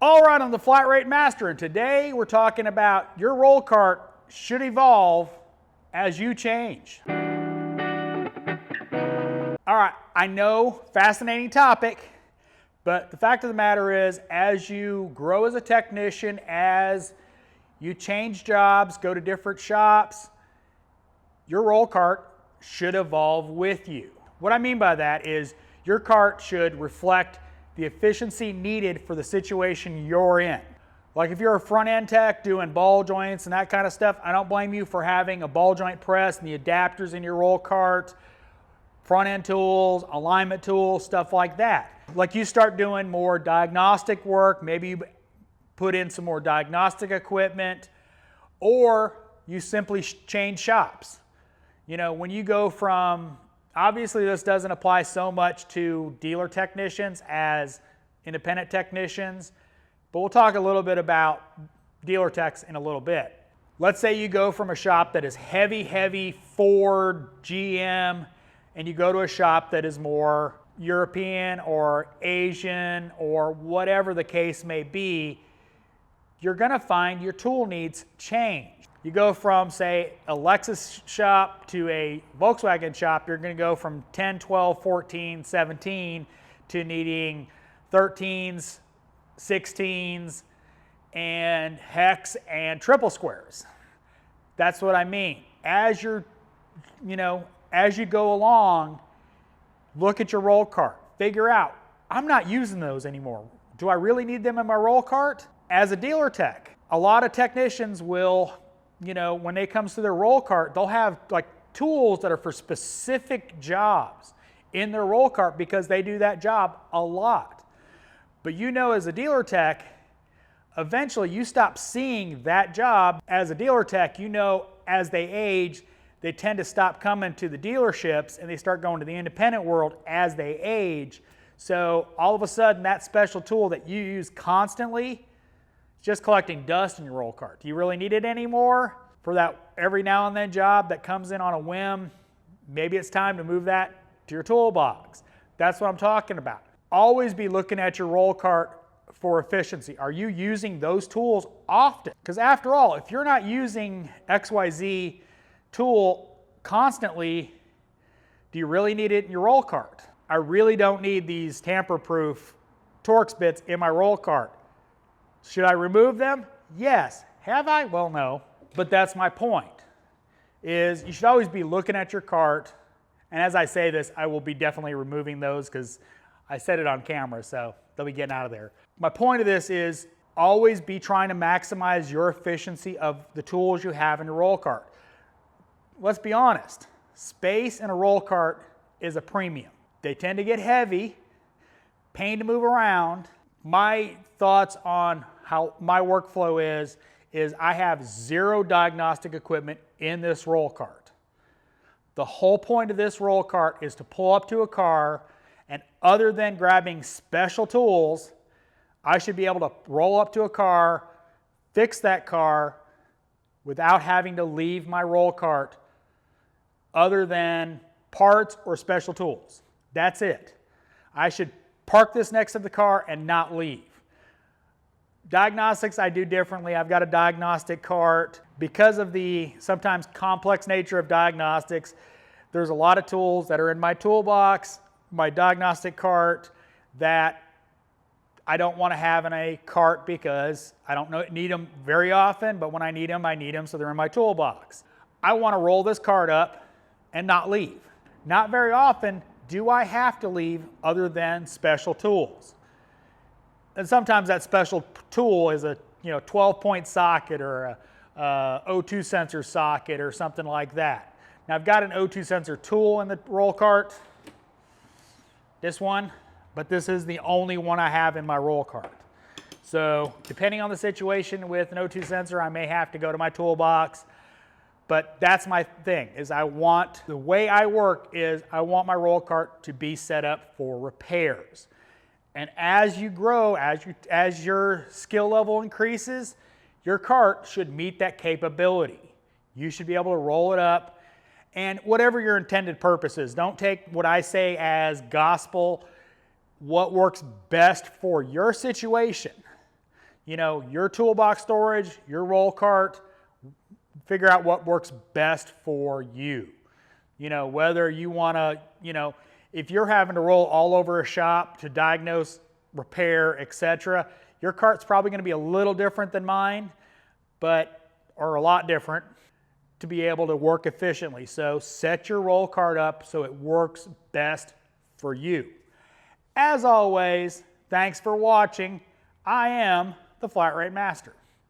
All right, I'm the Flat Rate Master, and today we're talking about your roll cart should evolve as you change. All right, I know, fascinating topic, but the fact of the matter is, as you grow as a technician, as you change jobs, go to different shops, your roll cart should evolve with you. What I mean by that is your cart should reflect the efficiency needed for the situation you're in. Like if you're a front end tech doing ball joints and that kind of stuff, I don't blame you for having a ball joint press and the adapters in your roll cart, front end tools, alignment tools, stuff like that. Like you start doing more diagnostic work, maybe you put in some more diagnostic equipment, or you simply change shops. You know, when you go from, obviously this doesn't apply so much to dealer technicians as independent technicians, but we'll talk a little bit about dealer techs in a little bit. Let's say you go from a shop that is heavy Ford, GM, and you go to a shop that is more European or Asian or whatever the case may be, you're gonna find your tool needs change. You go from, say, a Lexus shop to a Volkswagen shop, you're going to go from 10, 12, 14, 17 to needing 13s, 16s, and hex and triple squares. That's what I mean. As you're, as you go along, look at your roll cart. Figure out, I'm not using those anymore. Do I really need them in my roll cart? As a dealer tech, a lot of technicians will, when they come to their roll cart, they'll have like tools that are for specific jobs in their roll cart because they do that job a lot. But as a dealer tech, eventually you stop seeing that job. As a dealer tech, as they age, they tend to stop coming to the dealerships and they start going to the independent world as they age. So all of a sudden that special tool that you use constantly, just collecting dust in your roll cart. Do you really need it anymore for that every now and then job that comes in on a whim? Maybe it's time to move that to your toolbox. That's what I'm talking about. Always be looking at your roll cart for efficiency. Are you using those tools often? Because after all, if you're not using XYZ tool constantly, do you really need it in your roll cart? I really don't need these tamper-proof Torx bits in my roll cart. Should I remove them? Yes. Have I? Well, no. But that's my point, is you should always be looking at your cart. And as I say this, I will be definitely removing those because I said it on camera, so they'll be getting out of there. My point of this is always be trying to maximize your efficiency of the tools you have in your roll cart. Let's be honest. Space in a roll cart is a premium. They tend to get heavy, pain to move around. My thoughts on how my workflow is I have zero diagnostic equipment in this roll cart. The whole point of this roll cart is to pull up to a car, and other than grabbing special tools, I should be able to roll up to a car, fix that car without having to leave my roll cart other than parts or special tools. That's it. I should park this next to the car and not leave. Diagnostics I do differently. I've got a diagnostic cart. Because of the sometimes complex nature of diagnostics, there's a lot of tools that are in my toolbox, my diagnostic cart, that I don't want to have in a cart because I don't need them very often, but when I need them, so they're in my toolbox. I want to roll this cart up and not leave. Not very often do I have to leave other than special tools. And sometimes that special tool is a 12-point socket or a O2 sensor socket or something like that. Now I've got an O2 sensor tool in the roll cart, this one, but this is the only one I have in my roll cart. So depending on the situation with an O2 sensor, I may have to go to my toolbox. But that's my thing, is the way I work is I want my roll cart to be set up for repairs. And as you grow, as your skill level increases, your cart should meet that capability. You should be able to roll it up, and whatever your intended purpose is, don't take what I say as gospel. What works best for your situation you know, your toolbox storage, your roll cart, figure out what works best for you. You know, whether you want to, you know, if you're having to roll all over a shop to diagnose, repair, etc., your cart's probably going to be a little different than mine, or a lot different, to be able to work efficiently. So set your roll cart up so it works best for you. As always, thanks for watching. I am the Flat Rate Master.